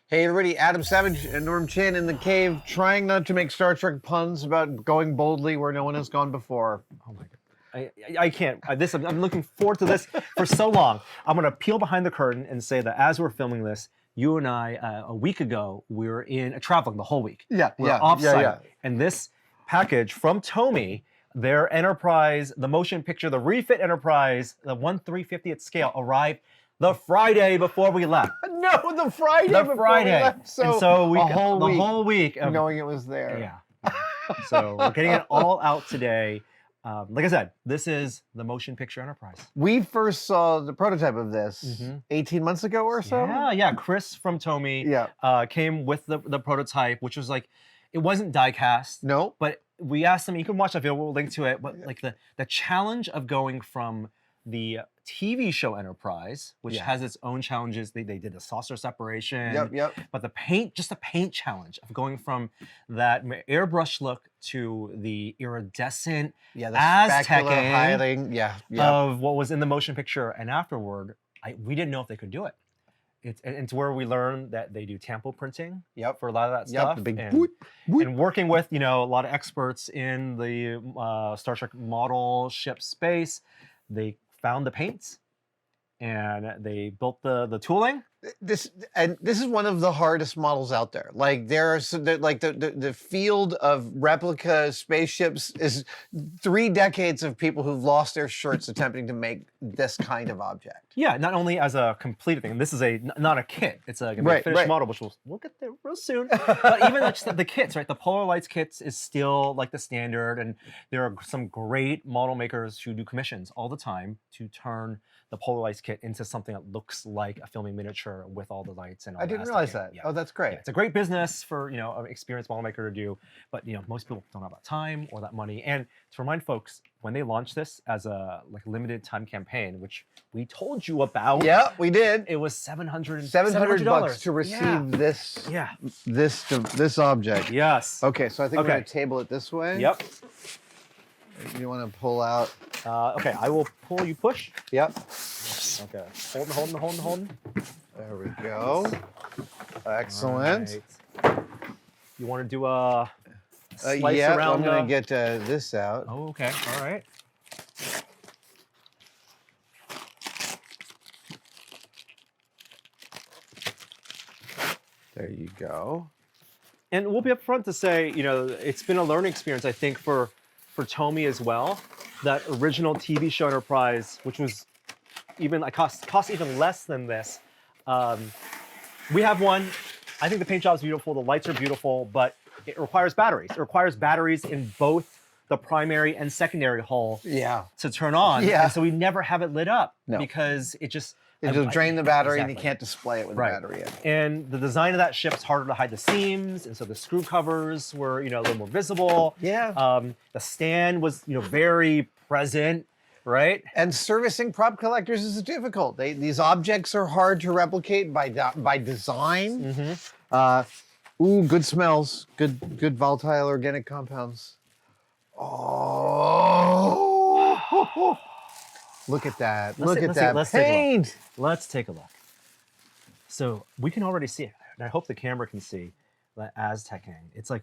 Hey everybody, Adam Savage and Norm Chin in the cave, trying not to make Star Trek puns about going boldly where no one has gone before. Oh my god, I can't. I'm looking forward to this for so long. I'm gonna peel behind the curtain and say that as we're filming this, you and I a week ago we were traveling the whole week. We're offsite, and this package from Tomy, their Enterprise, the motion picture, the Refit Enterprise, the 1/350th scale, arrived the Friday before we left. No, the Friday before we left. So we the whole week of, knowing it was there. Yeah. So we're getting it all out today. Like I said, this is the motion picture Enterprise. We first saw the prototype of this 18 months ago or so. Yeah. Chris from Tomy came with the prototype, which was like, it wasn't diecast. No. But we asked them, you can watch that video, we'll link to it, but like the challenge of going from the TV show Enterprise, which has its own challenges. They did the saucer separation. But the paint challenge of going from that airbrush look to the iridescent Aztec-ing of what was in the motion picture, and afterward, we didn't know if they could do it. It's where we learned that they do tampo printing for a lot of that stuff. The big and working with a lot of experts in the Star Trek model ship space, they found the paints and they built the tooling. This is one of the hardest models out there. Like the field of replica spaceships is 3 decades of people who've lost their shirts attempting to make this kind of object. Yeah, not only as a completed thing. This is not a kit. It's a finished model, which we'll get there real soon. But even just the kits, right? The Polar Lights kits is still like the standard, and there are some great model makers who do commissions all the time to turn the Polar Lights kit into something that looks like a filming miniature with all the lights and all. I didn't realize that. Oh, that's great. Yeah, it's a great business for an experienced model maker to do, but most people don't have that time or that money. And to remind folks, when they launched this as a limited time campaign, which we told you about, yeah, we did. It was $700 to receive this object. Yes. Okay, so I think we're gonna table it this way. Yep. You want to pull out? Okay, I will pull. You push. Yep. Okay. Holding. There we go. Excellent. Right. You want to do a slice around? I'm gonna get this out. Oh, okay. All right. There you go. And we'll be upfront to say, it's been a learning experience, I think, for Tomy as well. That original TV show Enterprise, which was even cost even less than this. We have one. I think the paint job is beautiful. The lights are beautiful, but it requires batteries. It requires batteries in both the primary and secondary hull to turn on. And so we never have it lit up because it'll drain the battery and you can't display it with the battery in. And the design of that ship is harder to hide the seams, and so the screw covers were a little more visible. The stand was very present, right? And servicing prop collectors is difficult. These objects are hard to replicate by design. Ooh, good smells, good volatile organic compounds. Oh. Look at that. Look at that paint. Let's take a look. So we can already see it. And I hope the camera can see the Aztec-ing. It's like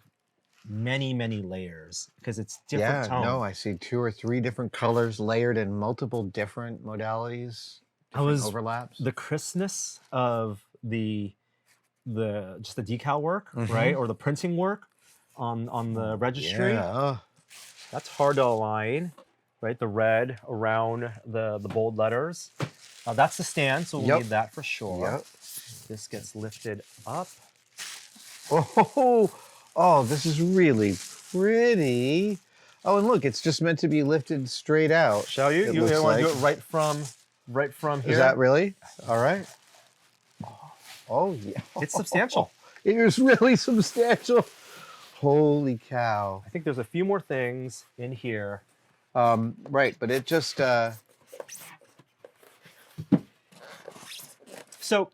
many, many layers because it's different tones. No, I see 2 or 3 different colors layered in multiple different modalities, overlaps. The crispness of the decal work, right? Or the printing work on the registry. Yeah. That's hard to align. Right, the red around the bold letters. That's the stand, so we'll need that for sure. This gets lifted up. Oh, this is really pretty. Oh, and look, it's just meant to be lifted straight out. Shall you? You want to do it right from here? Is that really? All right. Oh, yeah. It's substantial. It is really substantial. Holy cow. I think there's a few more things in here. Right, but it just... So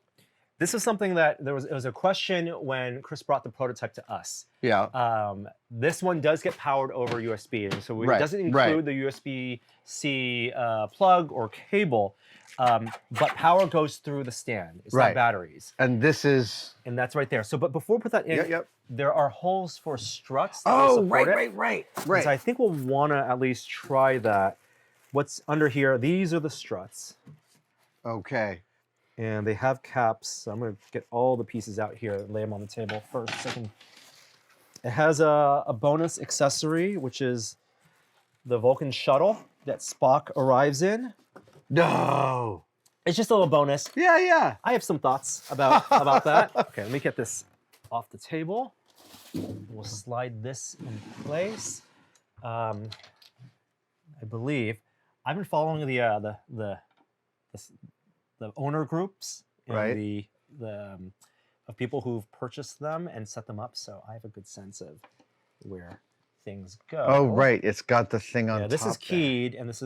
This is something that it was a question when Chris brought the prototype to us. Yeah. This one does get powered over USB, and so it doesn't include the USB-C plug or cable, but power goes through the stand. It's not batteries. And this is... And that's right there. So, but before we put that in, there are holes for struts. Oh, right. So I think we'll want to at least try that. What's under here? These are the struts. Okay. And they have caps. So I'm going to get all the pieces out here and lay them on the table first. It has a bonus accessory, which is the Vulcan shuttle that Spock arrives in. No. It's just a little bonus. Yeah. I have some thoughts about that. Okay, let me get this off the table. We'll slide this in place. I believe I've been following the owner groups and the of people who've purchased them and set them up, so I have a good sense of where things go. Oh, right. It's got the thing on top. This is keyed, and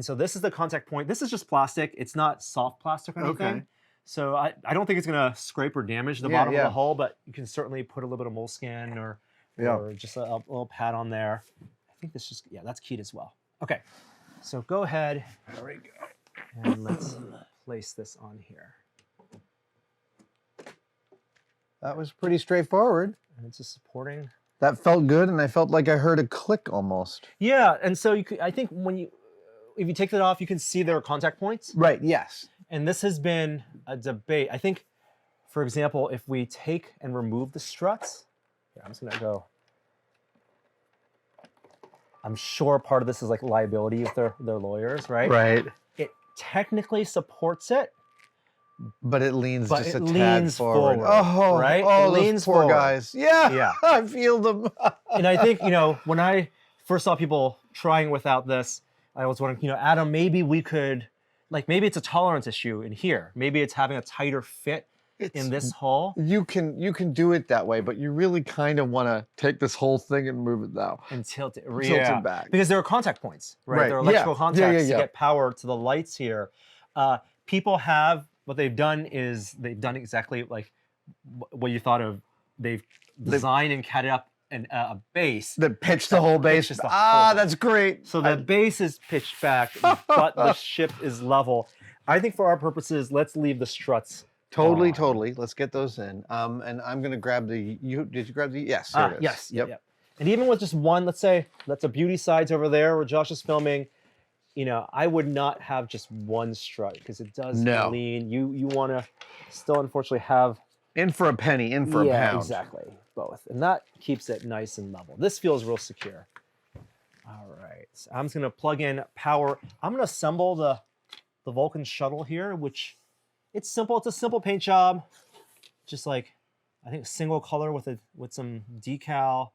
so this is the contact point. This is just plastic. It's not soft plastic or anything. Okay. So I don't think it's going to scrape or damage the bottom of the hull, but you can certainly put a little bit of moleskin or just a little pad on there. I think this just, that's keyed as well. Okay, so go ahead. There we go. And let's place this on here. That was pretty straightforward. And it's just supporting. That felt good, and I felt like I heard a click almost. Yeah, and so I think if you take that off, you can see there are contact points. Right, yes. And this has been a debate. I think, for example, if we take and remove the struts, I'm just gonna go. I'm sure part of this is like liability if they're lawyers, right? Right. It technically supports it, but it leans just a tad forward. Oh, right? Oh, it leans those poor forward. guys. Yeah. I feel them. And I think, when I first saw people trying without this, I was wondering, Adam, maybe we could, maybe it's a tolerance issue in here. Maybe it's having a tighter fit in this hull. You can do it that way, but you really kind of want to take this whole thing and move it now. And tilt it. Tilt it back. Because there are contact points, right? There are electrical contacts to get power to the lights here. People have, what they've done is they've done exactly like what you thought of. They've designed and catted up a base. That pitched the whole base. That's great. So the base is pitched back, but the ship is level. I think for our purposes, let's leave the struts. Totally. Let's get those in. And I'm going to grab did you grab the, yes, here it is. Yes. Yep. And even with just one, let's say, that's a beauty sides over there where Josh is filming, I would not have just one strut because it does lean. You want to still, unfortunately, have... In for a penny, in for a pound. Yeah, exactly. Both. And that keeps it nice and level. This feels real secure. All right. So I'm just going to plug in power. I'm going to assemble the Vulcan shuttle here, which it's simple. It's a simple paint job. Just like, I think, single color with some decal.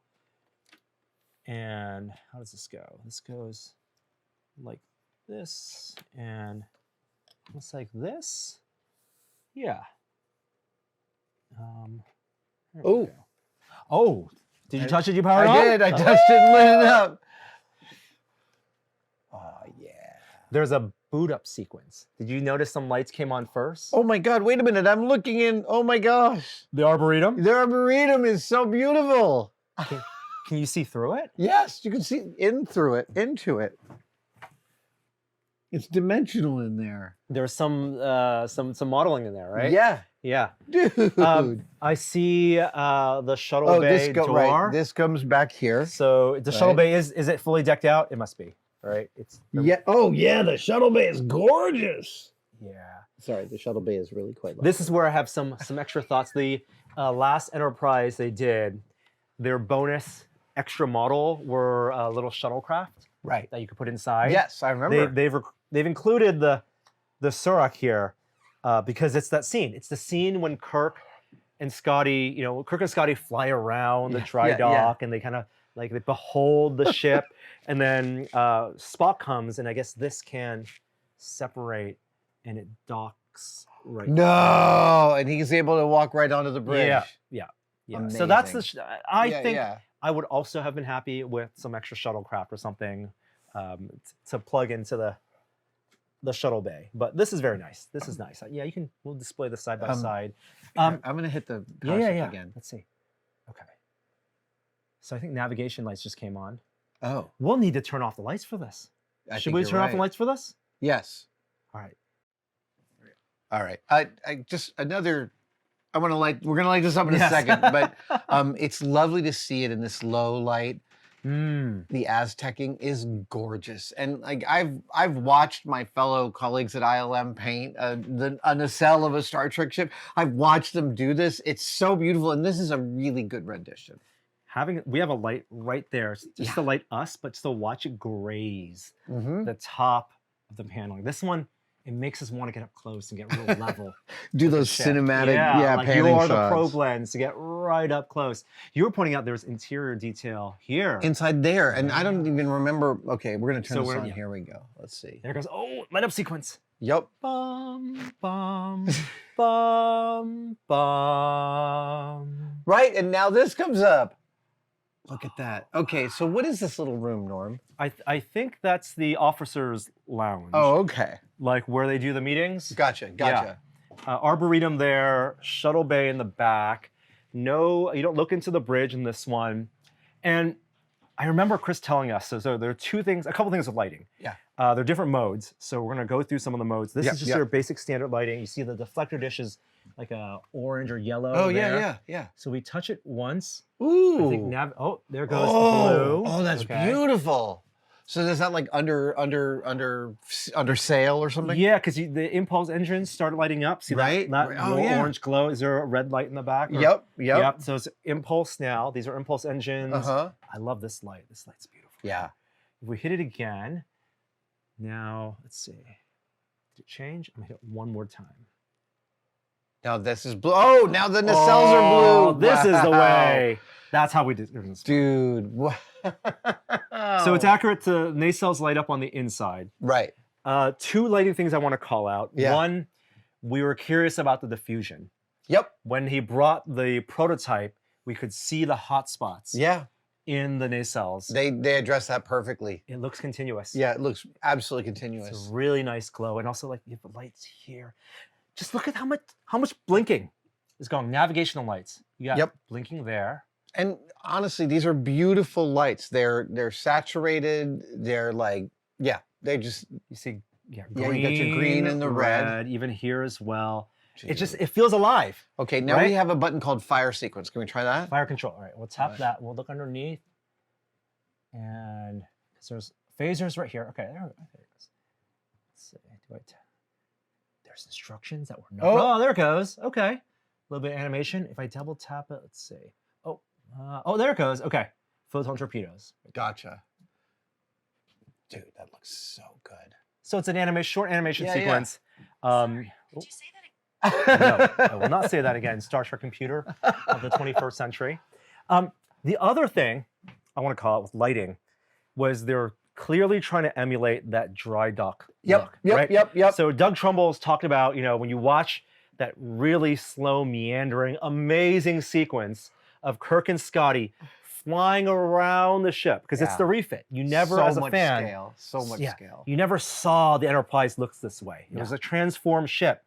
And how does this go? This goes like this and looks like this. Yeah. Oh, did you touch it? You powered it on? I did. I touched it and lit it up. Oh, yeah. There's a boot up sequence. Did you notice some lights came on first? Oh my God, wait a minute. I'm looking in. Oh my gosh. The Arboretum? The Arboretum is so beautiful. Can you see through it? Yes, you can see into it. It's dimensional in there. There's some modeling in there, right? Yeah. Dude. I see the shuttle bay door. Right. This comes back here. So the shuttle bay, is it fully decked out? It must be, right? The shuttle bay is gorgeous. Yeah. Sorry, the shuttle bay is really quite lovely. This is where I have some extra thoughts. The last Enterprise they did, their bonus extra model were a little shuttlecraft. Right. That you could put inside. Yes, I remember. They've included the Surak here because it's that scene. It's the scene when Kirk and Scotty, Kirk and Scotty fly around the dry dock and they kind of they behold the ship, and then Spock comes, and I guess this can separate and it docks right. No, and he's able to walk right onto the bridge. Yeah. Amazing. So that's I think I would also have been happy with some extra shuttlecraft or something to plug into the shuttle bay, but this is very nice. This is nice. Yeah, we'll display this side by side. I'm gonna hit the yeah. again. Let's see. Okay. So I think navigation lights just came on. Oh. We'll need to turn off the lights for this. Should we turn off the lights for this? Yes. All right. All right. I just another. We're gonna light this up in a second, but it's lovely to see it in this low light. The Aztecing is gorgeous, and like I've watched my fellow colleagues at ILM paint a nacelle of a Star Trek ship. I've watched them do this. It's so beautiful, and this is a really good rendition. We have a light right there, just to light us, but still watch it graze the top of the paneling. This one, it makes us want to get up close and get real level. Do those cinematic, like panning you are shots. the probe lens to get right up close. You were pointing out there's interior detail here. Inside there, and I don't even remember. Okay, we're gonna turn this on. Here we go. Let's see. There it goes. Oh, light up sequence. Yep. Bum, bum, bum, bum. Right, and now this comes up. Look at that. Okay, so what is this little room, Norm? I think that's the officers' lounge. Oh, okay. Like where they do the meetings. Gotcha. Yeah. Arboretum there, shuttle bay in the back. No, you don't look into the bridge in this one. And I remember Chris telling us, so there are a couple things with lighting. Yeah. There are different modes. So we're gonna go through some of the modes. This is just your basic standard lighting. You see the deflector dish is like a orange or yellow. Oh, there. yeah. So we touch it once. Ooh. I think there goes blue. Oh, that's beautiful. So is that like under sail or something? Yeah, because the impulse engines started lighting up. See that orange glow? Is there a red light in the back? Yep. So it's impulse now. These are impulse engines. I love this light. This light's beautiful. Yeah. If we hit it again, now let's see. Did it change? I'm gonna hit it one more time. Now this is blue. Oh, now the nacelles are blue. This is the way. That's how we did it. Dude. So it's accurate to nacelles light up on the inside. Right. Two lighting things I want to call out. Yeah. One, we were curious about the diffusion. Yep. When he brought the prototype, we could see the hot spots. Yeah. In the nacelles. They address that perfectly. It looks continuous. Yeah, it looks absolutely continuous. It's a really nice glow. And also, like, you have the lights here. Just look at how much blinking is going. Navigational lights. You got blinking there. And honestly, these are beautiful lights. They're saturated. They're like, they just, you see, green, you got your green and the red. Even here as well. It feels alive. Okay, now we have a button called fire sequence. Can we try that? Fire control. All right, we'll tap that. We'll look underneath. And there's phasers right here. Okay, there it is. Let's see. There's instructions that were not. Oh, there it goes. Okay. A little bit of animation. If I double tap it, let's see. Oh, there it goes. Okay. Photon torpedoes. Gotcha. Dude, that looks so good. So it's an short animation sequence. Sorry, did you say that again? No, I will not say that again. Star Trek computer of the 21st century. The other thing I want to call it with lighting was they're clearly trying to emulate that dry dock look. Yep. So Doug Trumbull's talked about, when you watch that really slow, meandering, amazing sequence of Kirk and Scotty flying around the ship, because it's the refit. You never, as a fan, so much scale. You never saw the Enterprise looks this way. It was a transformed ship.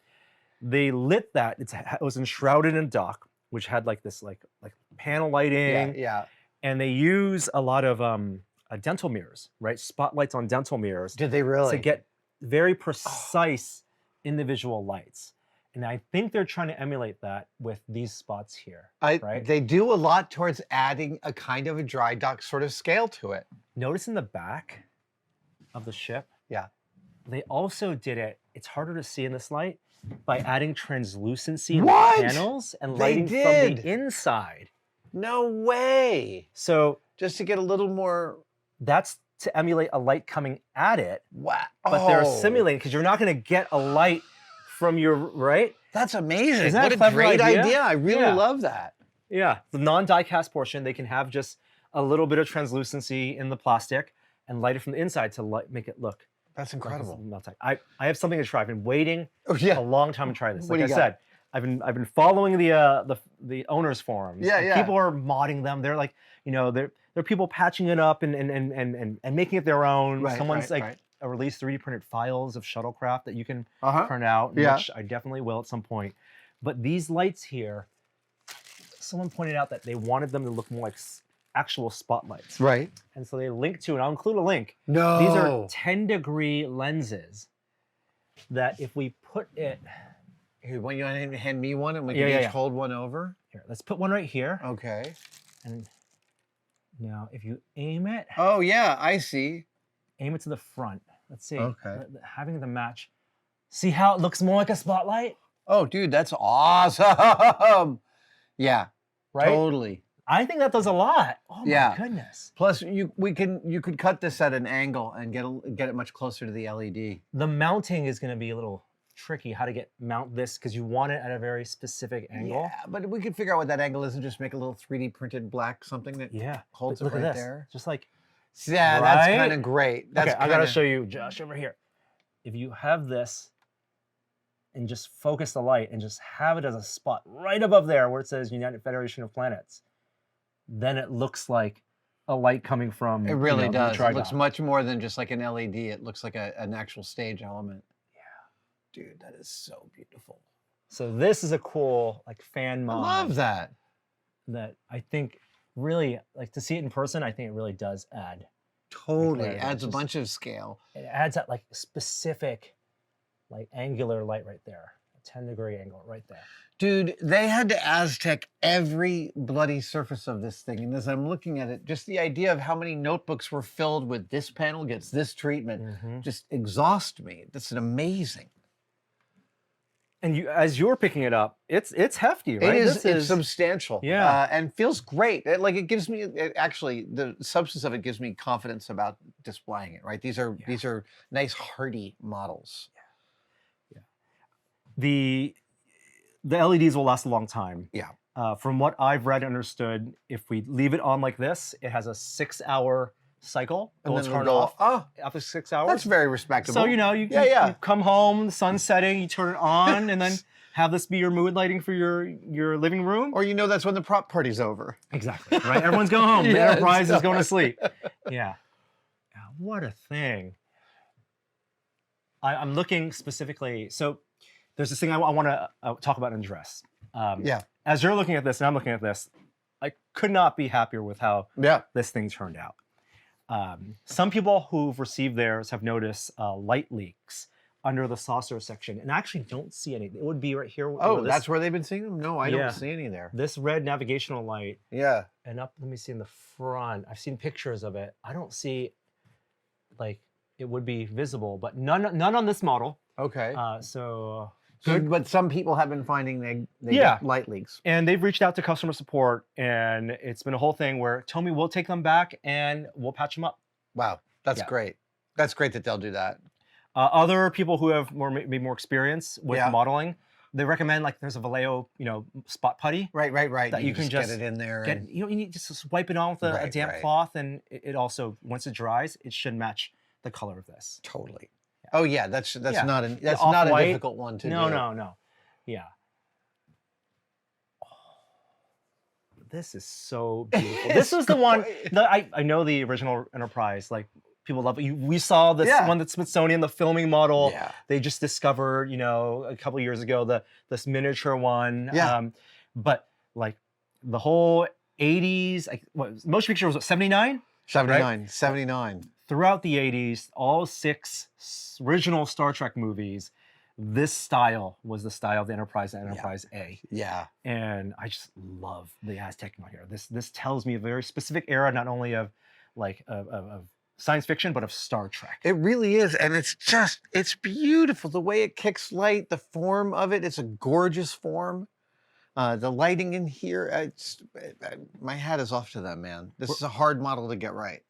They lit that. It was enshrouded in dock, which had like this like panel lighting. Yeah. And they use a lot of dental mirrors, right? Spotlights on dental mirrors. Did they really? To get very precise individual lights. And I think they're trying to emulate that with these spots here, right? They do a lot towards adding a kind of a dry dock sort of scale to it. Notice in the back of the ship, they also did it, it's harder to see in this light, by adding translucency in the panels and lighting from the inside. No way. So just to get a little more. That's to emulate a light coming at it. Wow. But they're simulating, because you're not going to get a light from your, right? That's amazing. Isn't that what a great idea. I really love that. Yeah. The non-diecast portion, they can have just a little bit of translucency in the plastic and light it from the inside to make it look. That's incredible. I have something to try. I've been waiting a long time to try this. What like I said, I've been following the owners forums. Yeah. People are modding them. They're like, they're people patching it up and making it their own. Someone's release 3D printed files of shuttlecraft that you can print out, Yeah. which I definitely will at some point. But these lights here, someone pointed out that they wanted them to look more like actual spotlights. Right. And so they linked to, and I'll include a link. No. These are 10-degree lenses that if we put it... Here, want you to hand me one and we can each hold one over? Here, let's put one right here. Okay. And now if you aim it... Oh, yeah, I see. Aim it to the front. Let's see. Okay. Having the match. See how it looks more like a spotlight? Oh, dude, that's awesome. Yeah, right? Totally. I think that does a lot. Oh my goodness. Plus, you could cut this at an angle and get it much closer to the LED. The mounting is going to be a little tricky. How to mount this because you want it at a very specific angle. Yeah, but we could figure out what that angle is and just make a little 3D printed black something that holds it right there. Just like that's kind of great. That's okay, I gotta show you, Josh, over here. If you have this and just focus the light and just have it as a spot right above there where it says United Federation of Planets, then it looks like a light coming from. It really does. It looks much more than just like an LED. It looks like an actual stage element. Yeah. Dude, that is so beautiful. So this is a cool like fan mod. I love that. That I think really, like to see it in person, I think it really does add. Totally. Adds a bunch of scale. It adds that like specific like angular light right there. A 10-degree angle right there. Dude, they had to Aztec every bloody surface of this thing. And as I'm looking at it, just the idea of how many notebooks were filled with this panel gets this treatment just exhausts me. That's an amazing. And as you're picking it up, it's hefty, right? It's substantial. Yeah. And feels great. It gives me, actually, the substance of it gives me confidence about displaying it, right? These are nice, hardy models. Yeah. The LEDs will last a long time. Yeah. From what I've read and understood, if we leave it on like this, it has a 6-hour cycle. And then turn off after 6 hours. That's very respectable. So, you come home, the sun's setting, you turn it on, and then have this be your mood lighting for your living room. Or that's when the prop party's over. Exactly, right? Everyone's going home. The Enterprise is going to sleep. Yeah. What a thing. I'm looking specifically, so there's this thing I want to talk about in dress. As you're looking at this and I'm looking at this, I could not be happier with how this thing turned out. Some people who've received theirs have noticed light leaks under the saucer section, and I actually don't see any. It would be right here. Oh, that's where they've been seeing them? No, I don't see any there. This red navigational light. Yeah. And let me see in the front. I've seen pictures of it. I don't see, like, it would be visible, but none on this model. Okay. So good. But some people have been finding they get light leaks. And they've reached out to customer support, and it's been a whole thing where Tomy will take them back and we'll patch them up. Wow, that's great. That's great that they'll do that. Other people who have maybe more experience with modeling, they recommend like there's a Vallejo, spot putty. Right. That you can just get it in there. You need to just wipe it on with a damp cloth, and it also, once it dries, it should match the color of this. Totally. Oh yeah, that's not a difficult one to do. No. Yeah. Oh, this is so beautiful. This was the one that I know the original Enterprise, like people love it. We saw this one that's Smithsonian, the filming model. Yeah. They just discovered, a couple of years ago, this miniature one. Yeah. But like the whole 80s, motion picture was 79? 79. Right? 79. Throughout the 80s, all 6 original Star Trek movies, this style was the style of the Enterprise and Enterprise A. Yeah. And I just love the Aztec here. This tells me a very specific era, not only of science fiction, but of Star Trek. It really is. And it's beautiful. The way it kicks light, the form of it, it's a gorgeous form. The lighting in here, my hat is off to them, man. This is a hard model to get right.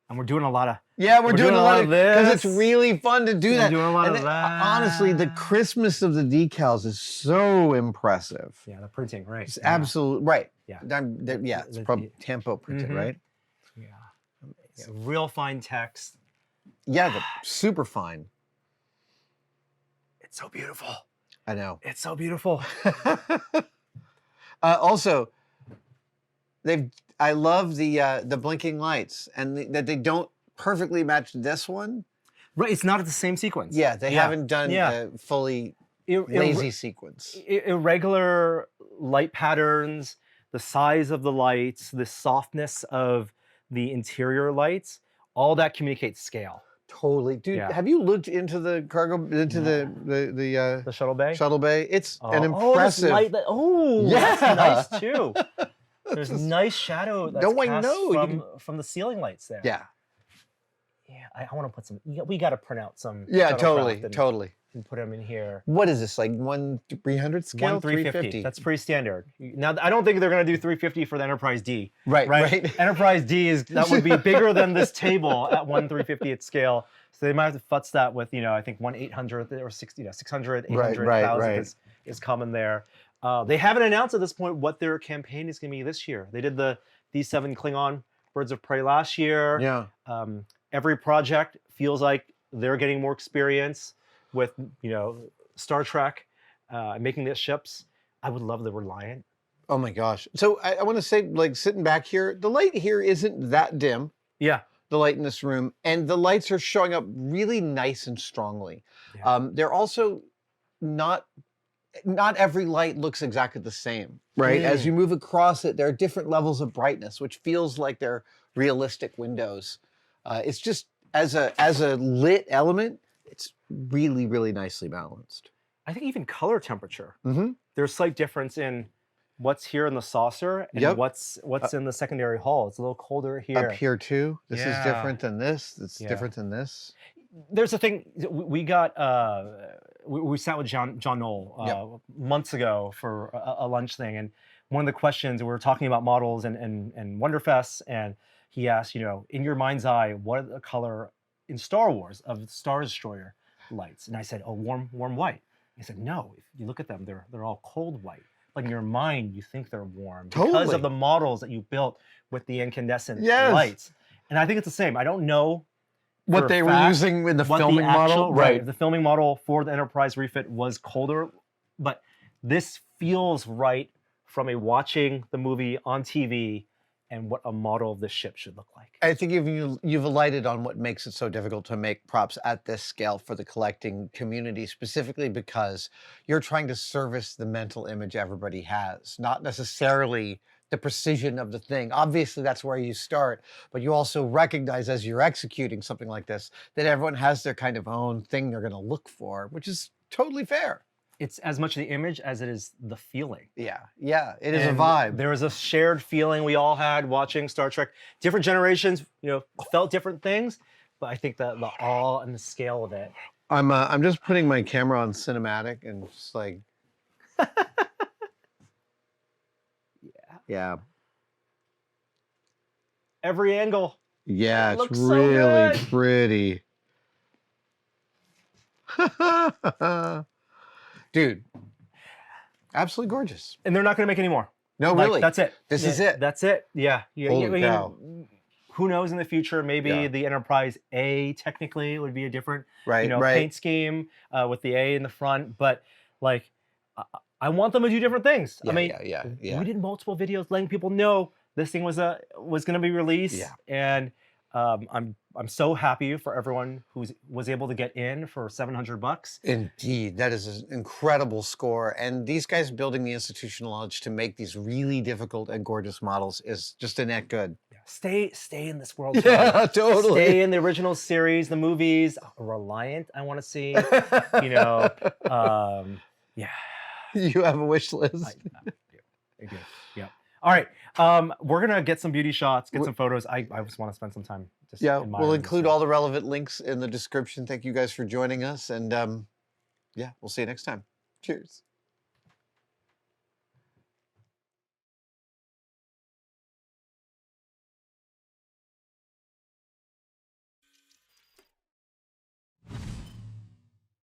And we're doing a lot of... Yeah, we're doing a lot of this. Because it's really fun to do that. We're doing a lot of that. Honestly, the crispness of the decals is so impressive. Yeah, the printing, right. It's absolute, right. Yeah. It's probably tempo printed, right? Yeah. It's real fine text. Yeah, super fine. It's so beautiful. I know. It's so beautiful. Also, I love the blinking lights, and that they don't perfectly match this one. Right, it's not at the same sequence. Yeah, they haven't done a fully lazy sequence. Irregular light patterns, the size of the lights, the softness of the interior lights, all that communicates scale. Totally, dude. Have you looked into the cargo, into the shuttle bay? Shuttle bay. It's an impressive. That's nice too. There's nice shadow that's cast from the ceiling lights there. Yeah. Yeah, I want to put some. We got to print out some. Yeah, totally. And put them in here. What is this, like 1/300 scale? 1/350. That's pretty standard. Now, I don't think they're going to do 350 for the Enterprise D. Right. Enterprise D that would be bigger than this table at 1/350th scale. So they might have to futz that with, I think 1/800th or 600, 800,000 is common there. They haven't announced at this point what their campaign is going to be this year. They did the D7 Klingon Birds of Prey last year. Yeah. Every project feels like they're getting more experience with, Star Trek, making the ships. I would love the Reliant. Oh my gosh. So I want to say, like, sitting back here, the light here isn't that dim. Yeah. The light in this room, and the lights are showing up really nice and strongly. Yeah. They're also not every light looks exactly the same, right? As you move across it, there are different levels of brightness, which feels like they're realistic windows. It's just, as a lit element, it's really, really nicely balanced. I think even color temperature. There's slight difference in what's here in the saucer and what's in the secondary hull. It's a little colder here. Up here too. This is different than this. It's different than this. There's a thing we got. We sat with John Knoll months ago for a lunch thing, and one of the questions, we were talking about models and Wonderfest, and he asked, in your mind's eye, what are the color in Star Wars of Star Destroyer lights? And I said, oh, warm white. He said, no, if you look at them, they're all cold white. Like in your mind, you think they're warm because of the models that you built with the incandescent lights. And I think it's the same. I don't know what they were using in the filming model. Right. The filming model for the Enterprise refit was colder, but this feels right from watching the movie on TV and what a model of this ship should look like. I think you've alighted on what makes it so difficult to make props at this scale for the collecting community, specifically because you're trying to service the mental image everybody has, not necessarily the precision of the thing. Obviously, that's where you start, but you also recognize as you're executing something like this that everyone has their kind of own thing they're going to look for, which is totally fair. It's as much the image as it is the feeling. Yeah, it is a vibe. There was a shared feeling we all had watching Star Trek. Different generations, felt different things, but I think that the awe and the scale of it. I'm just putting my camera on cinematic and just like. Yeah. Every angle. Yeah, it's really pretty. Dude, absolutely gorgeous. And they're not going to make any more. No, really. That's it. This is it. That's it. Yeah. Holy cow. Who knows in the future? Maybe the Enterprise A technically would be a different paint scheme with the A in the front. But like, I want them to do different things. Yeah, I mean, yeah. We did multiple videos letting people know this thing was going to be released. Yeah. And I'm so happy for everyone who was able to get in for $700. Indeed, that is an incredible score. And these guys building the institutional knowledge to make these really difficult and gorgeous models is just a net good. Yeah. Stay in this world. Yeah, totally. Stay in the original series, the movies. Reliant, I want to see. Yeah. You have a wish list. I do. Yeah. All right. We're gonna get some beauty shots, get some photos. I just want to spend some time. We'll include all the relevant links in the description. Thank you guys for joining us, and we'll see you next time. Cheers.